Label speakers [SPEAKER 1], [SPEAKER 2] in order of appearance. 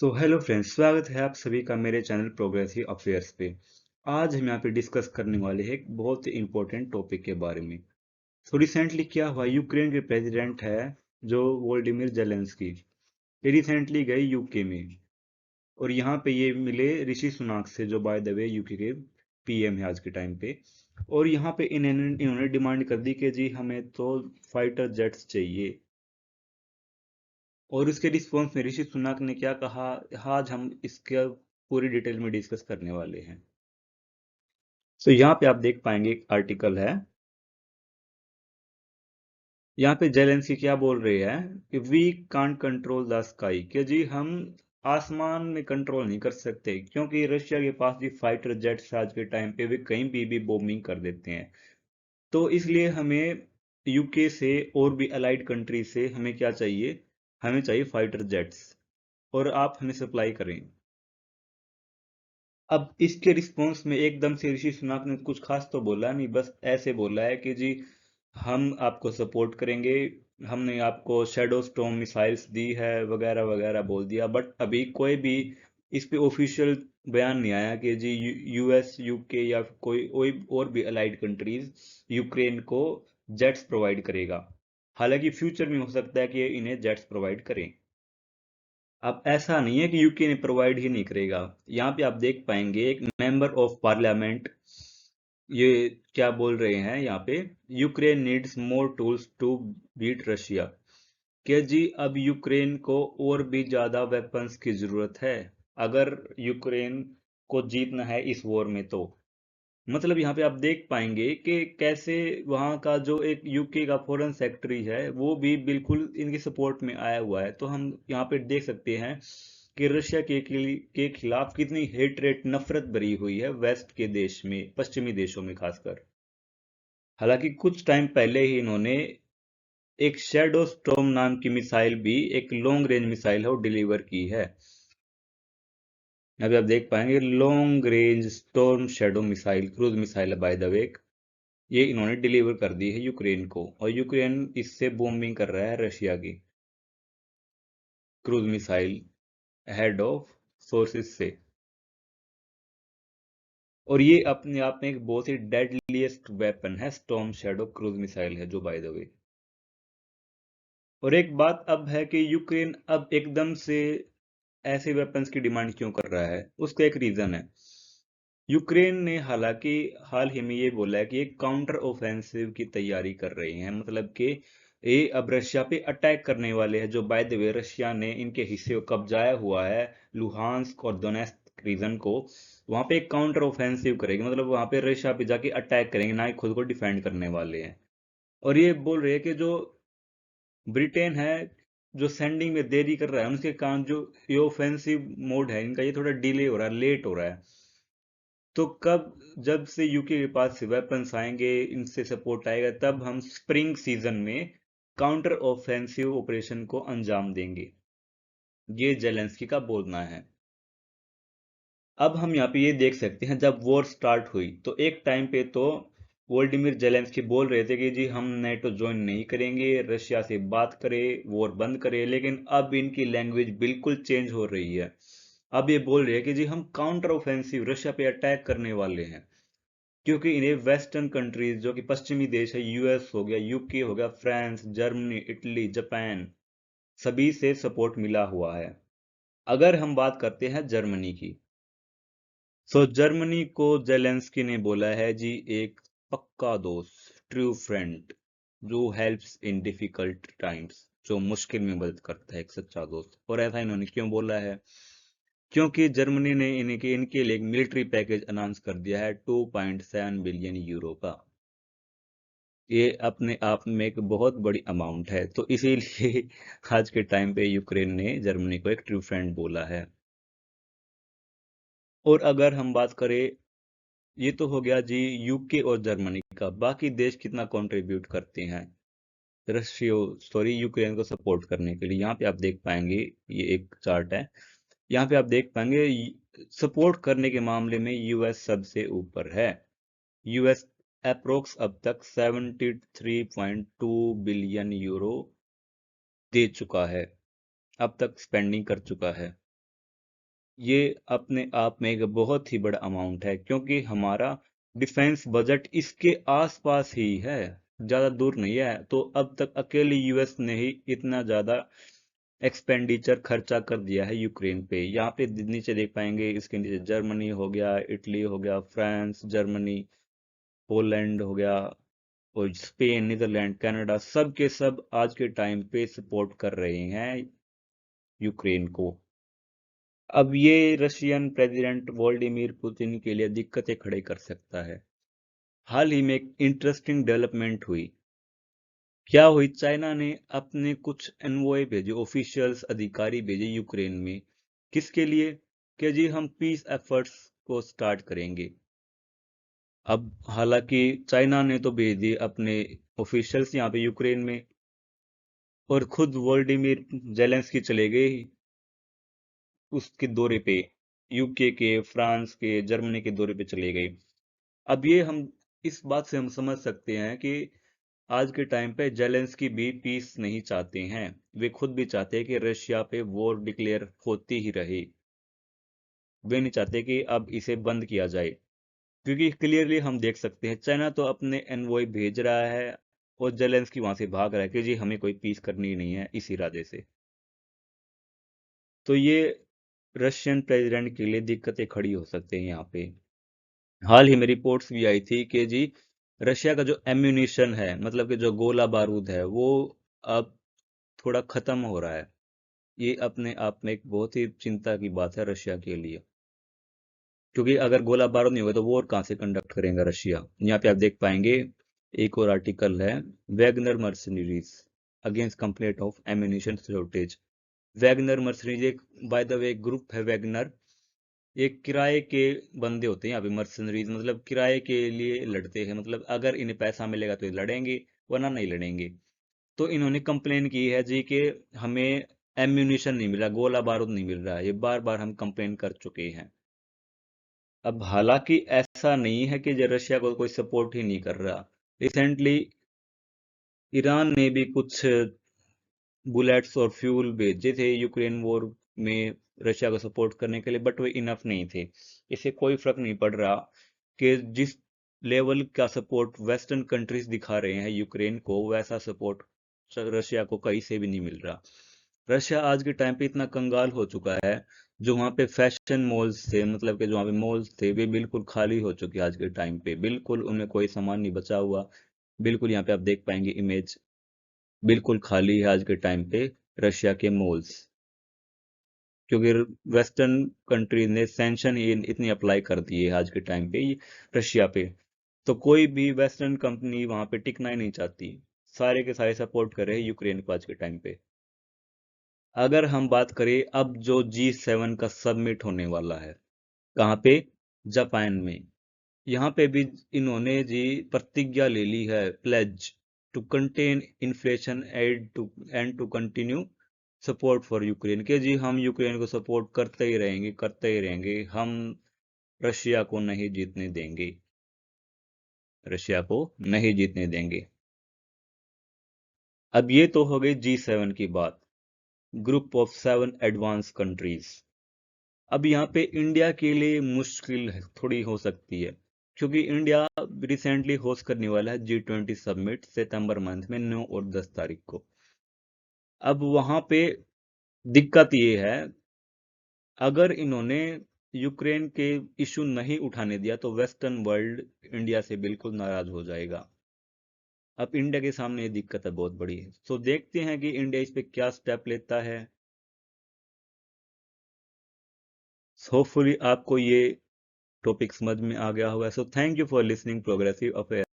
[SPEAKER 1] तो hello friends, स्वागत है आप सभी का मेरे चैनल प्रोग्रेसिव अफेयर्स पे। आज हम यहाँ पे डिस्कस करने वाले हैं एक बहुत ही इम्पोर्टेंट टॉपिक के बारे में। तो रिसेंटली क्या हुआ, यूक्रेन के प्रेसिडेंट है जो वोल्डिमिर जेलेंस्की, ये रिसेंटली गए यूके में। और यहाँ पे ये मिले ऋषि सुनाक से, जो बाय द वे यूके के पीएम है आज के टाइम पे। और यहाँ पे इन्होंने डिमांड कर दी कि जी हमें तो फाइटर जेट्स चाहिए। और उसके रिस्पॉन्स में ऋषि सुनक ने क्या कहा, आज हम इसका पूरी डिटेल में डिस्कस करने वाले हैं। तो यहाँ पे आप देख पाएंगे एक आर्टिकल है, यहाँ पे जेलेंस्की क्या बोल रहे हैं कि we can't control the sky, कि जी हम आसमान में कंट्रोल नहीं कर सकते, क्योंकि रशिया के पास भी फाइटर जेट्स आज के टाइम पे वे कहीं भी बॉम्बिंग कर देते हैं। तो इसलिए हमें यूके से और भी अलाइड कंट्री से हमें क्या चाहिए, हमें चाहिए फाइटर जेट्स, और आप हमें सप्लाई करें। अब इसके रिस्पॉन्स में एकदम से ऋषि सुनक ने कुछ खास तो बोला नहीं, बस ऐसे बोला है कि जी हम आपको सपोर्ट करेंगे, हमने आपको शैडो स्टॉर्म मिसाइल्स दी है वगैरह वगैरह बोल दिया। बट अभी कोई भी इस पे ऑफिशियल बयान नहीं आया कि जी यूएस यूके या कोई और भी अलाइड कंट्रीज यूक्रेन को जेट्स प्रोवाइड करेगा। हालांकि फ्यूचर में हो सकता है कि इन्हें जेट्स प्रोवाइड करें। अब ऐसा नहीं है कि यूके ने प्रोवाइड ही नहीं करेगा। यहाँ पे आप देख पाएंगे एक मेंबर ऑफ पार्लियामेंट ये क्या बोल रहे हैं यहाँ पे, Ukraine needs more tools to beat Russia, कि जी अब यूक्रेन को और भी ज्यादा वेपन्स की जरूरत है अगर यूक्रेन को जीतना है इस वॉर में। तो मतलब यहाँ पे आप देख पाएंगे कि कैसे वहाँ का जो एक यूके का फॉरेन सेक्रेटरी है वो भी बिल्कुल इनकी सपोर्ट में आया हुआ है। तो हम यहाँ पे देख सकते हैं कि रशिया के खिलाफ कितनी हेटरेट नफरत भरी हुई है वेस्ट के देश में, पश्चिमी देशों में खासकर। हालांकि कुछ टाइम पहले ही इन्होंने एक शैडो स्टॉर्म नाम की मिसाइल भी, एक लॉन्ग रेंज मिसाइल है, वो डिलीवर की है। अभी आप देख पाएंगे long range storm shadow missile, cruise missile है बाय द वे, ये इन्होंने डिलीवर कर दी है यूक्रेन को। और यूक्रेन इससे बॉम्बिंग कर रहा है रशिया की cruise missile head of sources से। और ये अपने आप में एक बहुत ही डेडलीस्ट वेपन है, स्टॉर्म शैडो क्रूज मिसाइल है जो बाय द वे। और एक बात अब है कि यूक्रेन अब एकदम से ऐसे वेपन्स की डिमांड क्यों कर रहा है, उसका एक रीजन है। यूक्रेन ने हालांकि हाल ही में ये बोला है कि ये काउंटर ऑफेंसिव की तैयारी कर रहे हैं, मतलब कि ये अब रशिया पे अटैक करने वाले हैं। जो बाय द वे रशिया ने इनके हिस्से को कब्जाया हुआ है, लुहांस्क और दोनेत्स्क रीजन को, वहां पे एक काउंटर ऑफेंसिव करेंगे, मतलब वहां पे रशिया पे जाके अटैक करेंगे, ना ही खुद को डिफेंड करने वाले हैं। और ये बोल रहे हैं कि जो ब्रिटेन है जो सेंडिंग में देरी कर रहा है, उनके कारण जो ये ऑफेंसिव मोड है इनका ये थोड़ा डिले हो रहा है, लेट हो रहा है। तो कब, जब से यूके के पास से वेपन्स आएंगे, इनसे सपोर्ट आएगा, तब हम स्प्रिंग सीजन में काउंटर ऑफेंसिव ऑपरेशन को अंजाम देंगे, ये जेलेंस्की का बोलना है। अब हम यहाँ पे ये देख सकते हैं, जब वॉर स्टार्ट हुई तो एक टाइम पे तो वोल्डिमिर जेलेंस्की बोल रहे थे कि जी हम नेटो ज्वाइन नहीं करेंगे, रशिया से बात करें, वॉर बंद करें। लेकिन अब इनकी लैंग्वेज बिल्कुल चेंज हो रही है। अब ये बोल रहे हैं कि जी हम काउंटर ऑफेंसिव रशिया पे अटैक करने वाले हैं, क्योंकि इन्हें वेस्टर्न कंट्रीज जो कि पश्चिमी देश है, यूएस हो गया, यूके हो गया, फ्रांस, जर्मनी, इटली, जापान, सभी से सपोर्ट मिला हुआ है। अगर हम बात करते हैं जर्मनी की, सो जर्मनी को जेलेंस्की ने बोला है जी एक पक्का दोस्त, ट्रू फ्रेंड, जो हेल्प्स इन डिफिकल्ट टाइम्स, जो मुश्किल में मदद करता है, एक सच्चा दोस्त। और ऐसा इन्होंने क्यों बोला है, क्योंकि जर्मनी ने इनके लिए एक मिलिट्री पैकेज अनाउंस कर दिया है 2.7 बिलियन यूरो का। ये अपने आप में एक बहुत बड़ी अमाउंट है, तो इसीलिए आज के टाइम पे यूक्रेन ने जर्मनी को एक ट्रू फ्रेंड बोला है। और अगर हम बात करें, ये तो हो गया जी यूके और जर्मनी का, बाकी देश कितना कंट्रीब्यूट करते हैं रशिया, सॉरी, यूक्रेन को सपोर्ट करने के लिए। यहाँ पे आप देख पाएंगे, ये एक चार्ट है, यहाँ पे आप देख पाएंगे सपोर्ट करने के मामले में यूएस सबसे ऊपर है। यूएस अप्रोक्स अब तक 73.2 बिलियन यूरो दे चुका है, अब तक स्पेंडिंग कर चुका है। ये अपने आप में एक बहुत ही बड़ा अमाउंट है, क्योंकि हमारा डिफेंस बजट इसके आसपास ही है, ज्यादा दूर नहीं है। तो अब तक अकेले यूएस ने ही इतना ज्यादा एक्सपेंडिचर खर्चा कर दिया है यूक्रेन पे। यहाँ पे नीचे देख पाएंगे, इसके नीचे जर्मनी हो गया, इटली हो गया, फ्रांस, जर्मनी, पोलैंड हो गया, और स्पेन, नीदरलैंड, कनाडा, सब के सब आज के टाइम पे सपोर्ट कर रहे हैं यूक्रेन को। अब ये रशियन प्रेसिडेंट व्लादिमीर पुतिन के लिए दिक्कतें खड़े कर सकता है। हाल ही में एक इंटरेस्टिंग डेवलपमेंट हुई। क्या हुई, चाइना ने अपने कुछ एनवॉय भेजे, ऑफिशियल्स, अधिकारी भेजे यूक्रेन में। किसके लिए? कि जी हम पीस एफर्ट्स को स्टार्ट करेंगे। अब हालांकि चाइना ने तो भेज दिए अपने ऑफिशियल्स यहाँ पे यूक्रेन में, और खुद वोलोडिमिर जेलेंस्की चले गए उसके दौरे पे, यूके के, फ्रांस के, जर्मनी के दौरे पे चले गए। अब ये हम इस बात से हम समझ सकते हैं कि आज के टाइम पे जेलेंस्की भी पीस नहीं चाहते हैं। वे खुद भी चाहते हैं कि रशिया पे वॉर डिक्लेयर होती ही रहे। वे नहीं चाहते कि अब इसे बंद किया जाए, क्योंकि क्लियरली हम देख सकते हैं चाइना तो अपने एनवॉय भेज रहा है, और जेलेंस्की वहां से भाग रहा है कि जी हमें कोई पीस करनी नहीं है इस इरादे से। तो ये रशियन प्रेसिडेंट के लिए दिक्कतें खड़ी हो सकती हैं यहाँ पे। हाल ही में रिपोर्ट्स भी आई थी कि जी रशिया का जो एम्यूनिशन है, मतलब कि जो गोला बारूद है, वो अब थोड़ा खत्म हो रहा है। ये अपने आप में एक बहुत ही चिंता की बात है रशिया के लिए, क्योंकि अगर गोला बारूद नहीं होगा तो वॉर कहाँ से कंडक्ट करेगा रशिया। यहाँ पे आप देख पाएंगे, एक और आर्टिकल है, Wagner mercenaries against complaint of ammunition shortage. Wagner mercenaries एक, बाय द वे, ग्रुप है वैगनर। ये किराए के बंदे होते हैं यहाँ पे, मर्सनरीज मतलब किराए के लिए लड़ते हैं, मतलब अगर इन्हें पैसा मिलेगा तो ये लड़ेंगे, वरना नहीं लड़ेंगे। तो इन्होंने कंप्लेन की है जी कि हमें एम्यूनिशन नहीं मिला, गोला बारूद नहीं मिल रहा है। ये बार बार हम कंप्लेन कर चुके हैं। अब हालांकि ऐसा नहीं है कि जो रशिया को कोई सपोर्ट ही नहीं कर रहा। रिसेंटली ईरान ने भी कुछ बुलेट्स और फ्यूल भेजे थे यूक्रेन वॉर में रशिया को सपोर्ट करने के लिए, बट वो इनफ नहीं थे। इससे कोई फर्क नहीं पड़ रहा कि जिस लेवल का सपोर्ट वेस्टर्न कंट्रीज दिखा रहे हैं यूक्रेन को, वैसा सपोर्ट रशिया को कहीं से भी नहीं मिल रहा। रशिया आज के टाइम पे इतना कंगाल हो चुका है, जो वहाँ पे फैशन मॉल्स थे, मतलब कि जो वहाँ पे मॉल्स थे, वे बिल्कुल खाली हो चुके हैं आज के टाइम पे। बिल्कुल उनमें कोई सामान नहीं बचा हुआ। बिल्कुल यहाँ पे आप देख पाएंगे इमेज, बिल्कुल खाली है आज के टाइम पे रशिया के मॉल्स, क्योंकि वेस्टर्न कंट्रीज ने सैंक्शन इतनी अप्लाई कर दी है आज के टाइम पे रशिया पे। तो कोई भी वेस्टर्न कंपनी वहां पे टिकना ही नहीं चाहती। सारे के सारे सपोर्ट कर रहे हैं यूक्रेन को आज के टाइम पे। अगर हम बात करें अब जो G7 का सबमिट होने वाला है, कहाँ पे? जापान में। यहाँ पे भी इन्होंने जी प्रतिज्ञा ले ली है, pledge to contain inflation and to continue support for Ukraine, के जी हम यूक्रेन को सपोर्ट करते ही रहेंगे, करते ही रहेंगे। हम रशिया को नहीं जीतने देंगे, रशिया को नहीं जीतने देंगे। अब ये तो हो गई G7 की बात, ग्रुप ऑफ 7 एडवांस कंट्रीज। अब यहाँ पे इंडिया के लिए मुश्किल थोड़ी हो सकती है, क्योंकि इंडिया रिसेंटली होस्ट करने वाला है G20 समिट सितंबर मंथ में 9 और 10 तारीख को। अब वहां पे दिक्कत ये है, अगर इन्होंने यूक्रेन के इशू नहीं उठाने दिया तो वेस्टर्न वर्ल्ड इंडिया से बिल्कुल नाराज हो जाएगा। अब इंडिया के सामने ये दिक्कत है बहुत बड़ी है। तो देखते हैं कि इंडिया इस पे क्या स्टेप लेता है। होपफुली आपको ये टॉपिक समझ में आ गया होगा। So thank you for listening progressive affair.